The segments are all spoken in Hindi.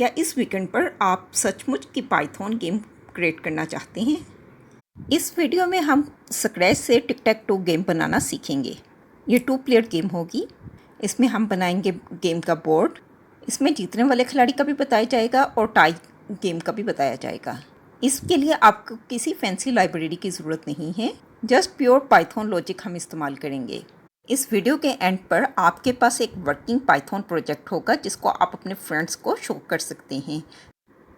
क्या इस वीकेंड पर आप सचमुच की पाइथन गेम क्रिएट करना चाहते हैं? इस वीडियो में हम स्क्रैच से टिक टैक टू गेम बनाना सीखेंगे। ये 2 प्लेयर गेम होगी। इसमें हम बनाएंगे गेम का बोर्ड। इसमें जीतने वाले खिलाड़ी का भी बताया जाएगा और टाई गेम का भी बताया जाएगा। इसके लिए आपको किसी फैंसी लाइब्रेरी की ज़रूरत नहीं है, जस्ट प्योर पाइथन लॉजिक हम इस्तेमाल करेंगे। इस वीडियो के एंड पर आपके पास एक वर्किंग पाइथन प्रोजेक्ट होगा जिसको आप अपने फ्रेंड्स को शो कर सकते हैं।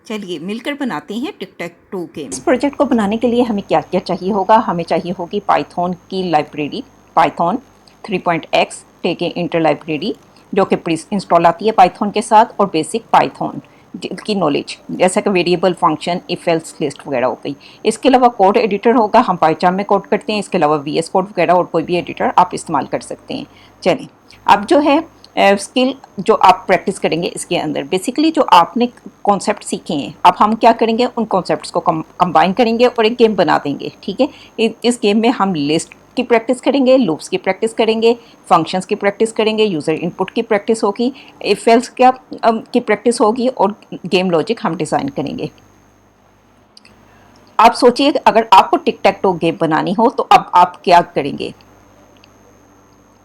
चलिए मिलकर बनाते हैं टिक टैक टू गेम। इस प्रोजेक्ट को बनाने के लिए हमें क्या क्या चाहिए होगा? हमें चाहिए होगी पाइथन की लाइब्रेरी, पाइथन 3.x टेके इंटर लाइब्रेरी, जो कि प्री इंस्टॉल आती है पाइथन के साथ, और बेसिक पाइथन की नॉलेज जैसा कि variable, function, if else list वगैरह हो गई। इसके अलावा कोड एडिटर होगा, हम पाइथन में कोड करते हैं। इसके अलावा VS कोड वगैरह और कोई भी एडिटर आप इस्तेमाल कर सकते हैं। चलिए अब जो है स्किल जो आप प्रैक्टिस करेंगे इसके अंदर बेसिकली जो आपने कॉन्सेप्ट सीखे हैं, अब हम क्या करेंगे, उन कॉन्सेप्ट्स को कंबाइन करेंगे और एक गेम बना देंगे। ठीक है, इस गेम में हम लिस्ट की प्रैक्टिस करेंगे, लूप्स की प्रैक्टिस करेंगे, फंक्शंस की प्रैक्टिस करेंगे, यूज़र इनपुट की प्रैक्टिस होगी, इफ एल्स की प्रैक्टिस होगी और गेम लॉजिक हम डिज़ाइन करेंगे। आप सोचिए अगर आपको टिक टैक टू गेम बनानी हो तो अब आप क्या करेंगे?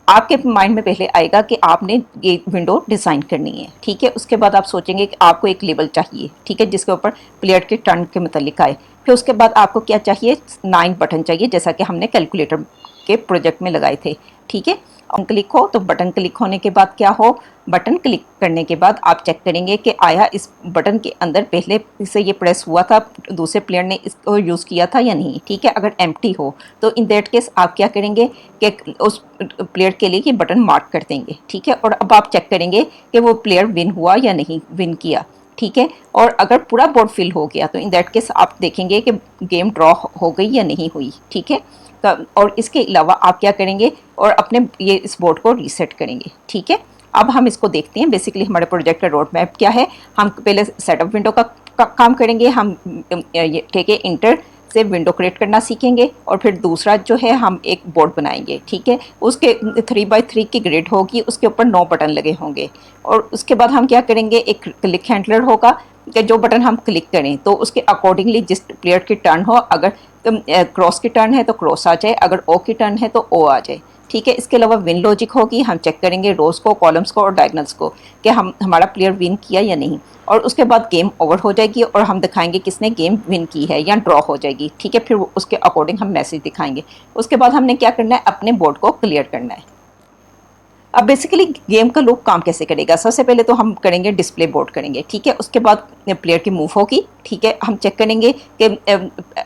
आपके माइंड में पहले आएगा कि आपने ये विंडो डिज़ाइन करनी है। ठीक है, उसके बाद आप सोचेंगे कि आपको एक लेबल चाहिए, ठीक है, जिसके ऊपर प्लेयर के टर्न के मतलब आए। फिर उसके बाद आपको क्या चाहिए, 9 बटन चाहिए, जैसा कि हमने कैलकुलेटर के प्रोजेक्ट में लगाए थे। ठीक है, क्लिक हो तो बटन क्लिक होने के बाद क्या हो, बटन क्लिक करने के बाद आप चेक करेंगे कि आया इस बटन के अंदर पहले से ये प्रेस हुआ था, दूसरे प्लेयर ने इसको यूज़ किया था या नहीं। ठीक है, अगर एम्प्टी हो तो इन दैट केस आप क्या करेंगे कि उस प्लेयर के लिए ये बटन मार्क कर देंगे। ठीक है, और अब आप चेक करेंगे कि वो प्लेयर विन हुआ या नहीं विन किया। ठीक है, और अगर पूरा बोर्ड फिल हो गया तो इन दैट केस आप देखेंगे कि गेम ड्रॉ हो गई या नहीं हुई। ठीक है, और इसके अलावा आप क्या करेंगे और अपने ये इस बोर्ड को रीसेट करेंगे। ठीक है, अब हम इसको देखते हैं। बेसिकली हमारे प्रोजेक्ट का रोड मैप क्या है। हम पहले सेटअप विंडो का काम करेंगे। हम ये टेके इंटर से विंडो क्रिएट करना सीखेंगे और फिर दूसरा जो है हम एक बोर्ड बनाएंगे। ठीक है, उसके 3x3 की ग्रिड होगी, उसके ऊपर 9 बटन लगे होंगे और उसके बाद हम क्या करेंगे, एक क्लिक हैंडलर होगा कि जो बटन हम क्लिक करें तो उसके अकॉर्डिंगली जिस प्लेयर की टर्न हो, अगर क्रॉस की टर्न है तो क्रॉस आ जाए, अगर ओ की टर्न है तो ओ आ जाए। ठीक है, इसके अलावा विन लॉजिक होगी, हम चेक करेंगे रोज को, कॉलम्स को और डायगनल्स को कि हमारा प्लेयर विन किया या नहीं, और उसके बाद गेम ओवर हो जाएगी और हम दिखाएंगे किसने गेम विन की है या ड्रॉ हो जाएगी। ठीक है, फिर उसके अकॉर्डिंग हम मैसेज दिखाएंगे। उसके बाद हमने क्या करना है, अपने बोर्ड को क्लियर करना है। अब बेसिकली गेम का लूप काम कैसे करेगा, सबसे पहले तो हम करेंगे डिस्प्ले बोर्ड करेंगे। ठीक है, उसके बाद प्लेयर की मूव होगी। ठीक है, हम चेक करेंगे कि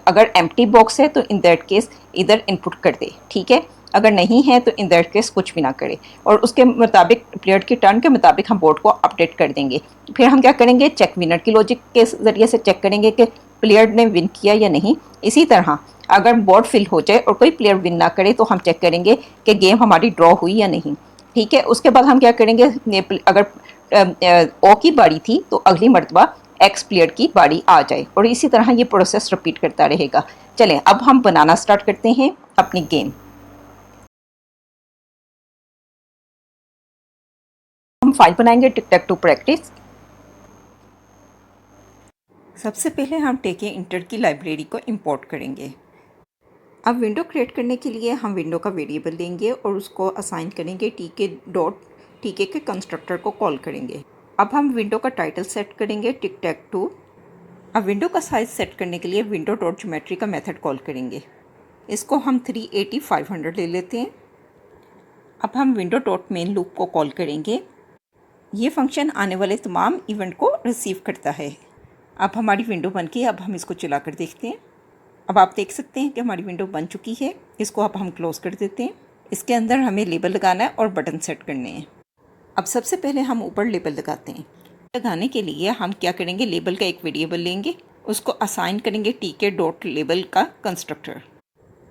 अगर एम्प्टी बॉक्स है तो इन दैट केस इधर इनपुट कर दे। ठीक है, अगर नहीं है तो इन दैट केस कुछ भी ना करे और उसके मुताबिक प्लेयर की टर्न के मुताबिक हम बोर्ड को अपडेट कर देंगे। फिर हम क्या करेंगे, चेक विनर की लॉजिक के ज़रिए से चेक करेंगे कि प्लेयर ने विन किया या नहीं। इसी तरह अगर बोर्ड फिल हो जाए और कोई प्लेयर विन ना करे तो हम चेक करेंगे कि गेम हमारी ड्रॉ हुई या नहीं। ठीक है, उसके बाद हम क्या करेंगे, अगर ओ की बारी थी तो अगली मर्तबा एक्स प्लेयर की बारी आ जाए और इसी तरह ये प्रोसेस रिपीट करता रहेगा। चलें अब हम बनाना स्टार्ट करते हैं अपनी गेम। हम फाइल बनाएंगे टिक टैक टू प्रैक्टिस। सबसे पहले हम टेके इंटर की लाइब्रेरी को इंपोर्ट करेंगे। अब विंडो क्रिएट करने के लिए हम विंडो का वेरिएबल लेंगे और उसको असाइन करेंगे टीके के कंस्ट्रक्टर को कॉल करेंगे। अब हम विंडो का टाइटल सेट करेंगे टिक टैक टू। अब विंडो का साइज़ सेट करने के लिए विंडो डॉट ज्योमेट्री का मेथड कॉल करेंगे। इसको हम 380 500 ले लेते हैं। अब हम विंडो डॉट मेन लूप को कॉल करेंगे। ये फंक्शन आने वाले तमाम इवेंट को रिसीव करता है। अब हमारी विंडो बन गई। अब हम इसको चला कर देखते हैं। अब आप देख सकते हैं कि हमारी विंडो बन चुकी है। इसको अब हम क्लोज़ कर देते हैं। इसके अंदर हमें लेबल लगाना है और बटन सेट करने हैं। अब सबसे पहले हम ऊपर लेबल लगाते हैं। लगाने के लिए हम क्या करेंगे, लेबल का एक वेरिएबल लेंगे, उसको असाइन करेंगे टीके डॉट लेबल का कंस्ट्रक्टर।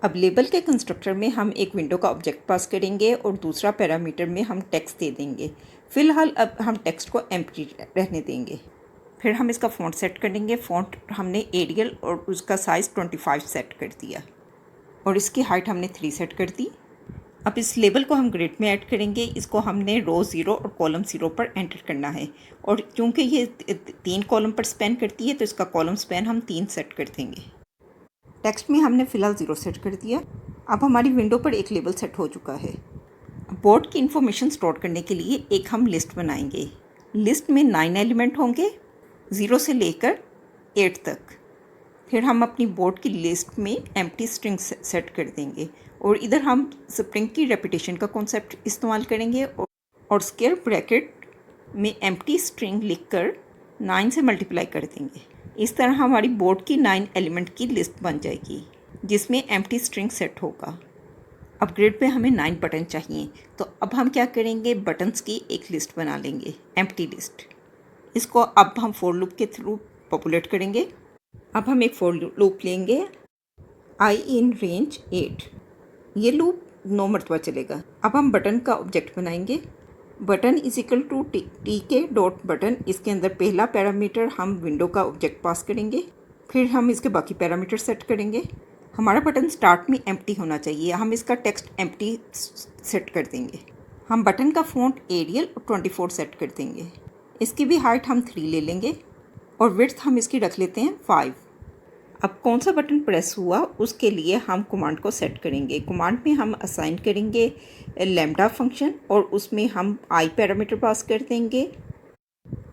अब लेबल के कंस्ट्रक्टर में हम एक विंडो का ऑब्जेक्ट पास करेंगे और दूसरा पैरामीटर में हम टेक्स्ट दे देंगे। फ़िलहाल अब हम टेक्स्ट को एम्प्टी रहने देंगे। फिर हम इसका फ़ॉन्ट सेट करेंगे। फ़ॉन्ट हमने एरियल और उसका साइज़ 25 सेट कर दिया और इसकी हाइट हमने 3 सेट कर दी। अब इस लेबल को हम ग्रिड में ऐड करेंगे। इसको हमने रो 0 और कॉलम 0 पर एंटर करना है, और क्योंकि ये 3 कॉलम पर स्पेन करती है तो इसका कॉलम स्पेन हम 3 सेट कर देंगे। टेक्स्ट में हमने फ़िलहाल 0 सेट कर दिया। अब हमारी विंडो पर एक लेबल सेट हो चुका है। बोर्ड की इन्फॉर्मेशन स्टोर करने के लिए एक हम लिस्ट बनाएंगे। लिस्ट में 9 एलिमेंट होंगे 0 से लेकर 8 तक। फिर हम अपनी बोर्ड की लिस्ट में एम्प्टी स्ट्रिंग सेट कर देंगे, और इधर हम स्प्रिंग की रेपिटेशन का कॉन्सेप्ट इस्तेमाल करेंगे, और स्क्वायर ब्रैकेट में एम्प्टी स्ट्रिंग लिखकर 9 से मल्टीप्लाई कर देंगे। इस तरह हमारी बोर्ड की 9 एलिमेंट की लिस्ट बन जाएगी जिसमें एम्प्टी स्ट्रिंग सेट होगा। अब ग्रिड पे हमें 9 बटन चाहिए, तो अब हम क्या करेंगे, बटन्स की एक लिस्ट बना लेंगे, एम्प्टी लिस्ट। इसको अब हम फोर लूप के थ्रू पॉपुलेट करेंगे। अब हम एक फोर लूप लेंगे, आई इन रेंज 8। ये लूप 9 मरतबा चलेगा। अब हम बटन का ऑब्जेक्ट बनाएंगे। Button is equal to T K dot button. इसके अंदर पहला पैरामीटर हम विंडो का ऑब्जेक्ट पास करेंगे, फिर हम इसके बाकी पैरामीटर सेट करेंगे। हमारा बटन स्टार्ट में एम्प्टी होना चाहिए, हम इसका टेक्स्ट एम्प्टी सेट कर देंगे। हम बटन का फ़ॉन्ट एरियल और 24 सेट कर देंगे। इसकी भी हाइट हम 3 ले लेंगे, और विड्थ हम इसकी रख लेते हैं 5। अब कौन सा बटन प्रेस हुआ उसके लिए हम कमांड को सेट करेंगे। कमांड में हम असाइन करेंगे लैम्डा फंक्शन, और उसमें हम आई पैरामीटर पास कर देंगे।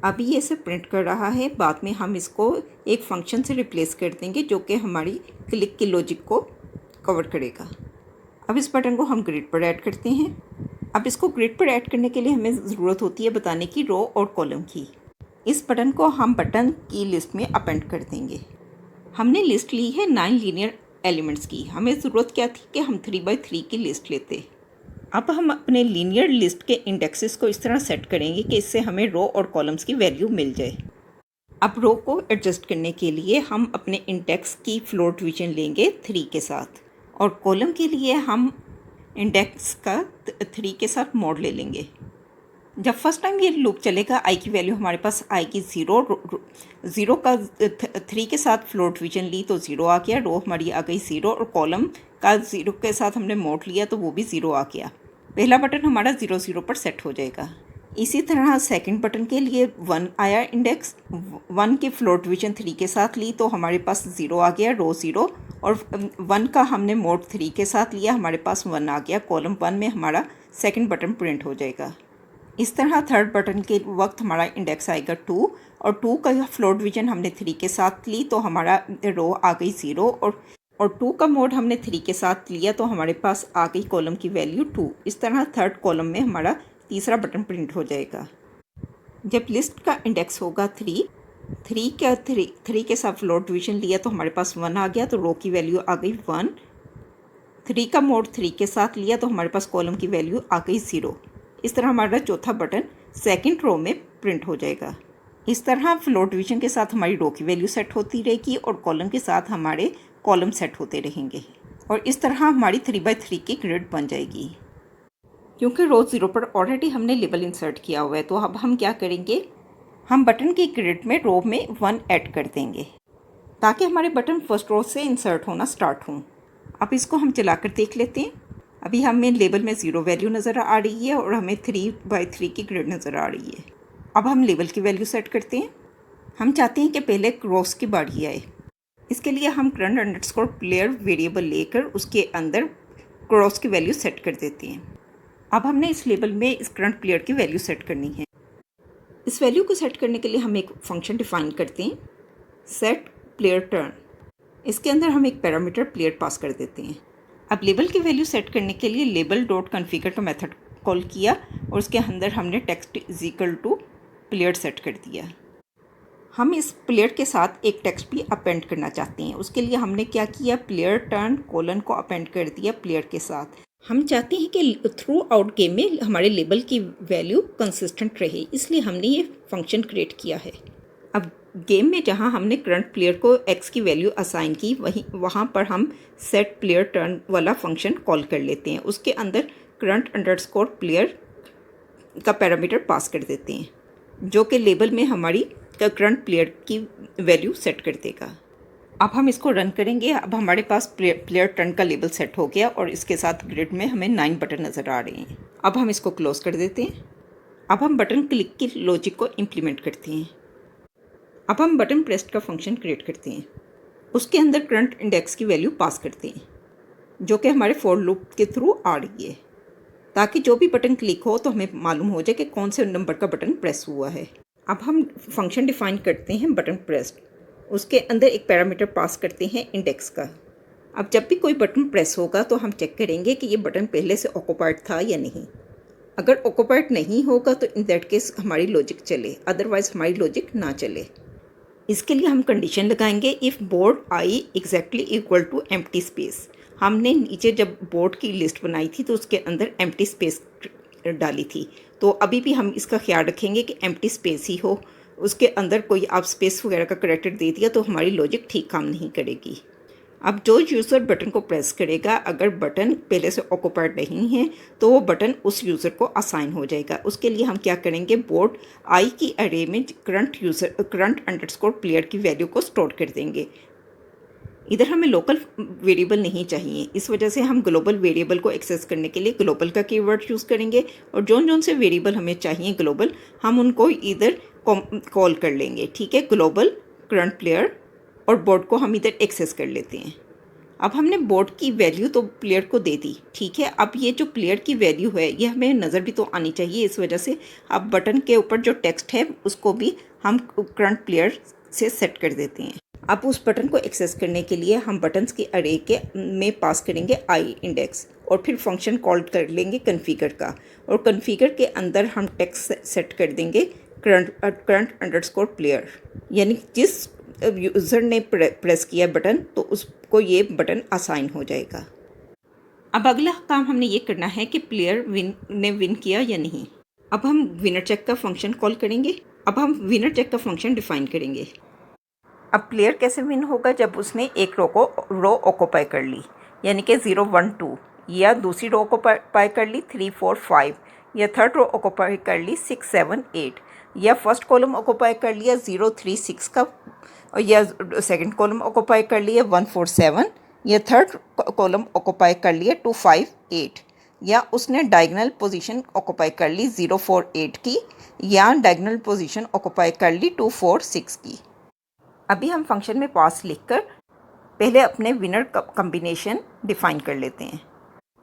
अभी ये इसे प्रिंट कर रहा है, बाद में हम इसको एक फंक्शन से रिप्लेस कर देंगे जो कि हमारी क्लिक की लॉजिक को कवर करेगा। अब इस बटन को हम ग्रिड पर ऐड करते हैं। अब इसको ग्रिड पर ऐड करने के लिए हमें ज़रूरत होती है बताने की रो और कॉलम की। इस बटन को हम बटन की लिस्ट में अपेंड कर देंगे। हमने लिस्ट ली है 9 लीनियर एलिमेंट्स की। हमें ज़रूरत क्या थी कि हम 3x3 की लिस्ट लेते। अब हम अपने लीनियर लिस्ट के इंडेक्सेस को इस तरह सेट करेंगे कि इससे हमें रो और कॉलम्स की वैल्यू मिल जाए। अब रो को एडजस्ट करने के लिए हम अपने इंडेक्स की फ्लोर डिवीजन लेंगे 3 के साथ, और कॉलम के लिए हम इंडेक्स का 3 के साथ मॉड ले लेंगे। जब फर्स्ट टाइम ये लूप चलेगा, आई की वैल्यू हमारे पास आएगी 0 का 3 के साथ फ्लोर डिवीजन ली तो 0 आ गया, रो हमारी आ गई 0, और कॉलम का 0 के साथ हमने मोड लिया तो वो भी 0 आ गया। पहला बटन हमारा 0 पर सेट हो जाएगा। इसी तरह सेकंड बटन के लिए 1 आया इंडेक्स, 1 की फ्लोर डिवीजन 3 के साथ ली तो हमारे पास 0 आ गया, रो 0, और 1 का हमने मोड 3 के साथ लिया, हमारे पास 1 आ गया। कॉलम 1 में हमारा सेकंड बटन प्रिंट हो जाएगा। इस तरह थर्ड बटन के वक्त हमारा इंडेक्स आएगा 2, और 2 का फ्लोर डिवीजन हमने 3 के साथ ली तो हमारा रो आ गई 0, और 2 का मोड हमने 3 के साथ लिया तो हमारे पास आ गई कॉलम की वैल्यू 2। इस तरह थर्ड कॉलम में हमारा तीसरा बटन प्रिंट हो जाएगा। जब लिस्ट का इंडेक्स होगा 3 के साथ फ्लोर डिवीजन लिया तो हमारे पास 1 आ गया, तो रो की वैल्यू आ गई 1। 3 का मोड 3 के साथ लिया तो हमारे पास कॉलम की वैल्यू आ गई 0। इस तरह हमारा चौथा बटन सेकंड रो में प्रिंट हो जाएगा। इस तरह फ्लोर डिवीजन के साथ हमारी रो की वैल्यू सेट होती रहेगी, और कॉलम के साथ हमारे कॉलम सेट होते रहेंगे, और इस तरह हमारी 3x3 की ग्रिड बन जाएगी। क्योंकि रो 0 पर ऑलरेडी हमने लेबल इंसर्ट किया हुआ है, तो अब हम क्या करेंगे, हम बटन की ग्रिड में रो में 1 ऐड कर देंगे ताकि हमारे बटन फर्स्ट रो से इंसर्ट होना स्टार्ट हों। अब इसको हम चलाकर देख लेते हैं। अभी हमें लेबल में 0 वैल्यू नज़र आ रही है, और हमें 3x3 की ग्रिड नज़र आ रही है। अब हम लेबल की वैल्यू सेट करते हैं। हम चाहते हैं कि पहले क्रॉस की बारी आए। इसके लिए हम current_player वेरिएबल लेकर उसके अंदर क्रॉस की वैल्यू सेट कर देते हैं। अब हमने इस लेबल में इस करंट प्लेयर की वैल्यू सेट करनी है। इस वैल्यू को सेट करने के लिए हम एक फंक्शन डिफाइन करते हैं, सेट प्लेयर टर्न। इसके अंदर हम एक पैरामीटर प्लेयर पास कर देते हैं। अब लेबल की वैल्यू सेट करने के लिए लेबल डॉट कन्फिगर का मेथड कॉल किया, और उसके अंदर हमने text is equal to player set कर दिया। हम इस प्लेयर के साथ एक टेक्स्ट भी अपेंड करना चाहते हैं। उसके लिए हमने क्या किया, प्लेयर टर्न कोलन को अपेंड कर दिया प्लेयर के साथ। हम चाहते हैं कि थ्रू आउट गेम में हमारे लेबल की वैल्यू कंसिस्टेंट रहे, इसलिए हमने ये फंक्शन क्रिएट किया है। अब गेम में जहां हमने करंट प्लेयर को x की वैल्यू असाइन की, वहां पर हम सेट प्लेयर टर्न वाला फंक्शन कॉल कर लेते हैं। उसके अंदर current_player का पैरामीटर पास कर देते हैं, जो कि लेबल में हमारी करंट प्लेयर की वैल्यू सेट कर देगा। अब हम इसको रन करेंगे। अब हमारे पास प्लेयर टर्न का लेबल सेट हो गया और इसके साथ ग्रिड में हमें 9 बटन नज़र आ रहे हैं। अब हम इसको क्लोज कर देते हैं। अब हम बटन क्लिक की लॉजिक को इम्प्लीमेंट करते हैं। अब हम बटन प्रेस्ड का फंक्शन क्रिएट करते हैं। उसके अंदर करंट इंडेक्स की वैल्यू पास करते हैं जो कि हमारे फॉर लूप के थ्रू आ रही है, ताकि जो भी बटन क्लिक हो तो हमें मालूम हो जाए कि कौन से नंबर का बटन प्रेस हुआ है। अब हम फंक्शन डिफाइन करते हैं बटन प्रेस्ड। उसके अंदर एक पैरामीटर पास करते हैं इंडेक्स का। अब जब भी कोई बटन प्रेस होगा तो हम चेक करेंगे कि ये बटन पहले से ऑक्यूपाइड था या नहीं। अगर ऑक्यूपाइड नहीं होगा तो इन दैट केस हमारी लॉजिक चले, अदरवाइज हमारी लॉजिक ना चले। इसके लिए हम कंडीशन लगाएंगे if board i exactly equal to empty space. हमने नीचे जब बोर्ड की लिस्ट बनाई थी तो उसके अंदर एम्प्टी स्पेस डाली थी, तो अभी भी हम इसका ख्याल रखेंगे कि एम्प्टी स्पेस ही हो। उसके अंदर कोई आप स्पेस वगैरह का करैक्टर दे दिया तो हमारी लॉजिक ठीक काम नहीं करेगी। अब जो यूज़र बटन को प्रेस करेगा, अगर बटन पहले से ऑक्यूपाइड नहीं है तो वो बटन उस यूज़र को असाइन हो जाएगा। उसके लिए हम क्या करेंगे, बोर्ड आई की अरे में करंट अंडरस्कोर प्लेयर की वैल्यू को स्टोर कर देंगे। इधर हमें लोकल वेरिएबल नहीं चाहिए, इस वजह से हम ग्लोबल वेरिएबल को एक्सेस करने के लिए ग्लोबल का कीवर्ड यूज़ करेंगे। और जौन से वेरिएबल हमें चाहिए ग्लोबल, हम उनको इधर कॉल कर लेंगे। ठीक है, ग्लोबल करंट प्लेयर, और बोर्ड को हम इधर एक्सेस कर लेते हैं। अब हमने बोर्ड की वैल्यू तो प्लेयर को दे दी। ठीक है, अब ये जो प्लेयर की वैल्यू है ये हमें नज़र भी तो आनी चाहिए, इस वजह से अब बटन के ऊपर जो टेक्स्ट है उसको भी हम करंट प्लेयर से सेट कर देते हैं। अब उस बटन को एक्सेस करने के लिए हम बटन्स की अरे के में पास करेंगे आई इंडेक्स, और फिर फंक्शन कॉल कर लेंगे कन्फिगर का, और कन्फिगर के अंदर हम टेक्स्ट सेट कर देंगे करंट अंडरस्कोर प्लेयर, यानी जिस यूज़र ने प्रेस किया बटन तो उसको ये बटन असाइन हो जाएगा। अब अगला काम हमने ये करना है कि प्लेयर ने विन किया या नहीं। अब हम विनर चेक का फंक्शन कॉल करेंगे। अब हम विनर चेक का फंक्शन डिफाइन करेंगे। अब प्लेयर कैसे विन होगा, जब उसने एक रो ऑक्यूपाई कर ली, यानी कि 0 1 2, या दूसरी रो ऑक्यूपाई कर ली 3 4 5, या थर्ड रो ऑक्यूपाई कर ली 6 7 8, या फर्स्ट कॉलम ऑक्यूपाई कर लिया 0 3 6 का, या सेकंड कॉलम ऑक्यूपाई कर लिया 1 4 7, या थर्ड कॉलम ऑक्यूपाई कर लिया 2 5 8, या उसने डायगोनल पोजीशन ऑक्यूपाई कर ली 0 4 8 की, या डायगोनल पोजीशन ऑक्यूपाई कर ली 2 4 6 की। अभी हम फंक्शन में पास लिखकर पहले अपने विनर कम्बिनेशन डिफ़ाइन कर लेते हैं।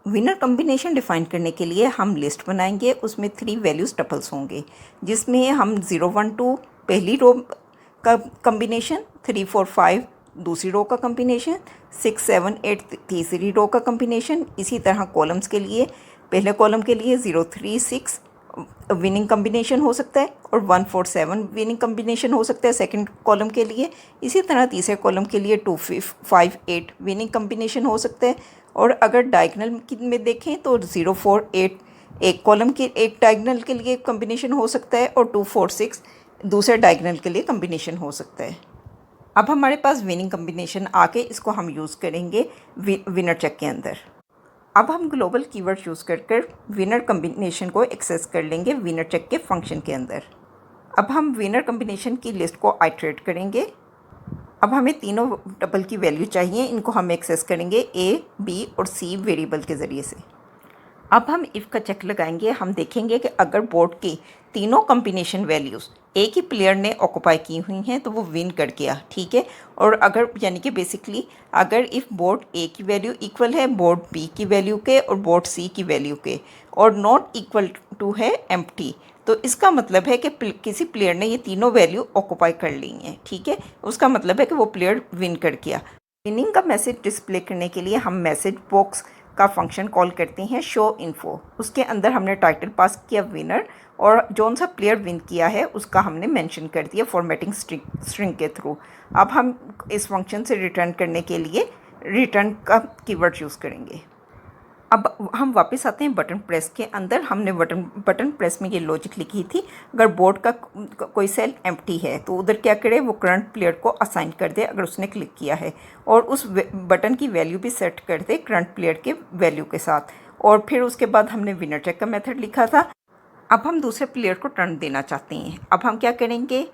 विनर कम्बिनेशन डिफ़ाइन करने के लिए हम लिस्ट बनाएंगे, उसमें 3 वैल्यूज टपल्स होंगे, जिसमें हम 0 1 2 पहली रो का कम्बिनेशन, 3 4 5 दूसरी रो का कम्बिनेशन, 6 7 8 तीसरी रो का कम्बिनेशन। इसी तरह कॉलम्स के लिए पहले कॉलम के लिए 0 3 6 विनिंग कम्बिनेशन हो सकता है, और 1 4 7 विनिंग कम्बिनेशन हो सकता है सेकंड कॉलम के लिए। इसी तरह तीसरे कॉलम के लिए 2 5 8 विनिंग कम्बिनेशन हो सकता है। और अगर डायगोनल में देखें तो 0 4 8 एक कॉलम के एक डायगोनल के लिए कम्बिनेशन हो सकता है, और 2 4 6 दूसरे डायगोनल के लिए कम्बिनेशन हो सकता है। अब हमारे पास विनिंग कम्बिनेशन आके इसको हम यूज़ करेंगे विनर चेक के अंदर। अब हम ग्लोबल कीवर्ड यूज़ कर विनर कम्बिनेशन को एक्सेस कर लेंगे विनर चेक के फंक्शन के अंदर। अब हम विनर कम्बिनेशन की लिस्ट को आइटरेट करेंगे। अब हमें तीनों डबल की वैल्यू चाहिए, इनको हम एक्सेस करेंगे ए बी और सी वेरिएबल के ज़रिए से। अब हम इफ़ का चेक लगाएंगे। हम देखेंगे कि अगर बोर्ड की तीनों कम्बिनेशन वैल्यूज़ एक ही प्लेयर ने ऑक्यूपाई की हुई हैं तो वो विन कर गया। ठीक है, और अगर यानी कि बेसिकली अगर इफ़ बोर्ड ए की वैल्यू इक्वल है बोर्ड बी की वैल्यू के और बोर्ड सी की वैल्यू के, और नॉट इक्वल टू है एम्प्टी, तो इसका मतलब है कि किसी प्लेयर ने ये तीनों वैल्यू ऑक्यूपाई कर ली हैं। ठीक है, उसका मतलब है कि वो प्लेयर विन कर गया। विनिंग का मैसेज डिस्प्ले करने के लिए हम मैसेज बॉक्स का फंक्शन कॉल करते हैं शो इन्फो। उसके अंदर हमने टाइटल पास किया विनर, और जौन सा प्लेयर विन किया है उसका हमने मेंशन कर दिया फॉर्मेटिंग स्ट्रिंग के थ्रू। अब हम इस फंक्शन से रिटर्न करने के लिए रिटर्न का कीवर्ड यूज़ करेंगे। अब हम वापस आते हैं बटन प्रेस के अंदर। हमने बटन प्रेस में ये लॉजिक लिखी थी, अगर बोर्ड का कोई सेल एम्प्टी है तो उधर क्या करे, वो करंट प्लेयर को असाइन कर दे अगर उसने क्लिक किया है, और उस बटन की वैल्यू भी सेट कर दे करंट प्लेयर के वैल्यू के साथ। और फिर उसके बाद हमने विनर चेक का मेथड लिखा था। अब हम दूसरे प्लेयर को टर्न देना चाहते हैं। अब हम क्या करेंगे,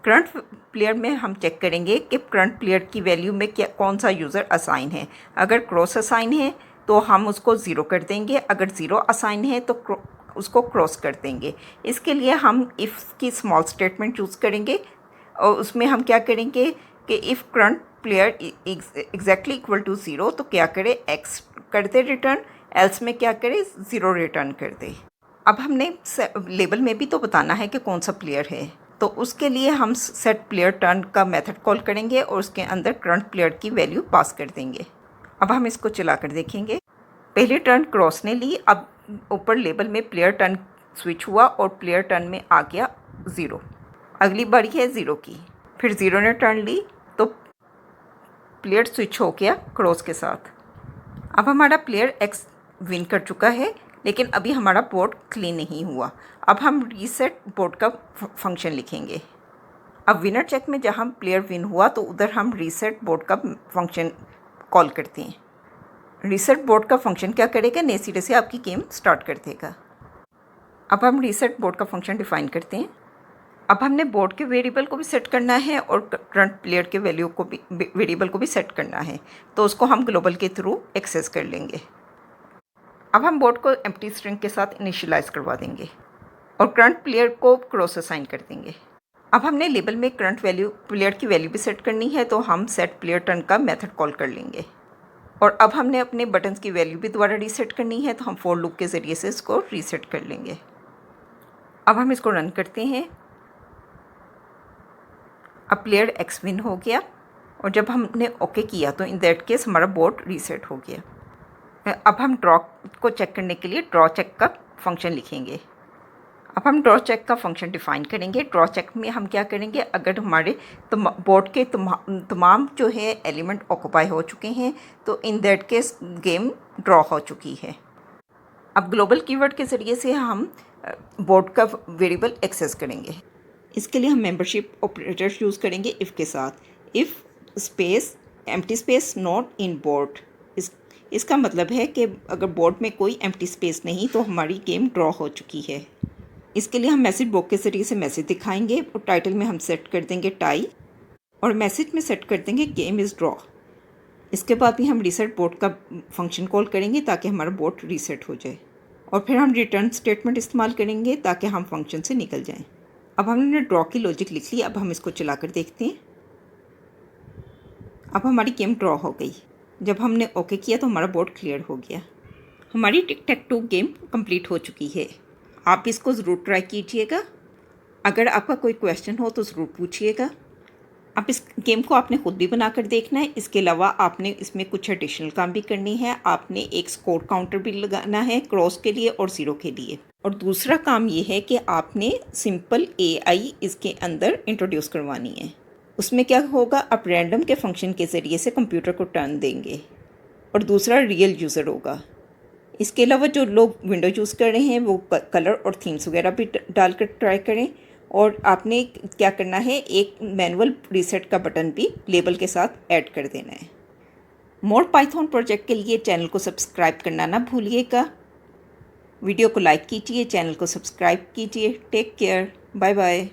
करंट प्लेयर में हम चेक करेंगे कि करंट प्लेयर की वैल्यू में क्या कौन सा यूज़र असाइन है। अगर क्रॉस असाइन है तो हम उसको ज़ीरो कर देंगे, अगर ज़ीरो असाइन है तो उसको क्रॉस कर देंगे। इसके लिए हम इफ़ की स्मॉल स्टेटमेंट यूज़ करेंगे और उसमें हम क्या करेंगे कि if current player exactly equal to zero तो क्या करे, एक्स कर दे रिटर्न, एल्स में क्या करे, ज़ीरो रिटर्न कर दे। अब हमने लेबल में भी तो बताना है कि कौन सा प्लेयर है, तो उसके लिए हम सेट प्लेयर टर्न का मेथड कॉल करेंगे और उसके अंदर करंट प्लेयर की वैल्यू पास कर देंगे। अब हम इसको चला कर देखेंगे। पहले टर्न क्रॉस ने ली, अब ऊपर लेबल में प्लेयर टर्न स्विच हुआ और प्लेयर टर्न में आ गया ज़ीरो। अगली बारी है ज़ीरो की, फिर ज़ीरो ने टर्न ली तो प्लेयर स्विच हो गया क्रॉस के साथ। अब हमारा प्लेयर एक्स विन कर चुका है, लेकिन अभी हमारा बोर्ड क्लीन नहीं हुआ। अब हम रीसेट बोर्ड का फंक्शन लिखेंगे। अब विनर चेक में जहाँ प्लेयर विन हुआ तो उधर हम रीसेट बोर्ड का फंक्शन कॉल करते हैं। रीसेट बोर्ड का फंक्शन क्या करेगा, नए सिरे से आपकी गेम स्टार्ट कर देगा। अब हम रीसेट बोर्ड का फंक्शन डिफाइन करते हैं। अब हमने बोर्ड के वेरिएबल को भी सेट करना है और करंट प्लेयर के वैल्यू को भी वेरिएबल को भी सेट करना है, तो उसको हम ग्लोबल के थ्रू एक्सेस कर लेंगे। अब हम बोर्ड को एम्प्टी स्ट्रिंग के साथ इनिशियलाइज करवा देंगे और करंट प्लेयर को क्रॉस असाइन कर देंगे। अब हमने लेबल में करंट वैल्यू प्लेयर की वैल्यू भी सेट करनी है, तो हम सेट प्लेयर टर्न का मेथड कॉल कर लेंगे। और अब हमने अपने बटन्स की वैल्यू भी दोबारा रीसेट करनी है, तो हम फॉर लूप के ज़रिए से इसको रीसेट कर लेंगे। अब हम इसको रन करते हैं। अब प्लेयर एक्स विन हो गया और जब हमने ओके किया तो इन दैट केस हमारा बोर्ड रीसेट हो गया। अब हम ड्रॉ को चेक करने के लिए ड्रॉ चेक का फंक्शन लिखेंगे। अब हम ड्रॉ चेक का फंक्शन डिफाइन करेंगे। ड्रॉ चेक में हम क्या करेंगे, अगर हमारे बोर्ड के तमाम जो है एलिमेंट ऑक्यूपाई हो चुके हैं तो in that case game draw हो चुकी है। अब ग्लोबल कीवर्ड के ज़रिए से हम बोर्ड का वेरिएबल एक्सेस करेंगे। इसके लिए हम मेंबरशिप ऑपरेटर यूज़ करेंगे इफ़ के साथ। If space empty space not in board, इसका मतलब है कि अगर बोर्ड में कोई एम्प्टी स्पेस नहीं तो हमारी गेम ड्रॉ हो चुकी है। इसके लिए हम मैसेज बॉक्स के ज़रिए से मैसेज दिखाएंगे और टाइटल में हम सेट कर देंगे टाई और मैसेज में सेट कर देंगे गेम इज़ ड्रॉ। इसके बाद भी हम रीसेट बोर्ड का फंक्शन कॉल करेंगे ताकि हमारा बोर्ड रीसेट हो जाए और फिर हम रिटर्न स्टेटमेंट इस्तेमाल करेंगे ताकि हम फंक्शन से निकल जाएं। अब हमने ड्रॉ की लॉजिक लिख ली। अब हम इसको चला कर देखते हैं। अब हमारी गेम ड्रॉ हो गई। जब हमने ओके किया तो हमारा बोर्ड क्लियर हो गया। हमारी टिक टैक टू गेम कंप्लीट हो चुकी है। आप इसको ज़रूर ट्राई कीजिएगा। अगर आपका कोई क्वेश्चन हो तो ज़रूर पूछिएगा। अब इस गेम को आपने ख़ुद भी बनाकर देखना है। इसके अलावा आपने इसमें कुछ एडिशनल काम भी करनी है। आपने एक स्कोर काउंटर भी लगाना है क्रॉस के लिए और ज़ीरो के लिए। और दूसरा काम ये है कि आपने सिंपल एआई इसके अंदर इंट्रोड्यूस करवानी है। उसमें क्या होगा, आप रैंडम के फंक्शन के ज़रिए से कंप्यूटर को टर्न देंगे और दूसरा रियल यूज़र होगा। इसके अलावा जो लोग विंडो यूज़ कर रहे हैं वो कलर और थीम्स वगैरह भी डालकर ट्राई करें। और आपने क्या करना है, एक मैनुअल रीसेट का बटन भी लेबल के साथ ऐड कर देना है। मोर पाइथन प्रोजेक्ट के लिए चैनल को सब्सक्राइब करना ना भूलिएगा। वीडियो को लाइक कीजिए, चैनल को सब्सक्राइब कीजिए। Take care, bye bye.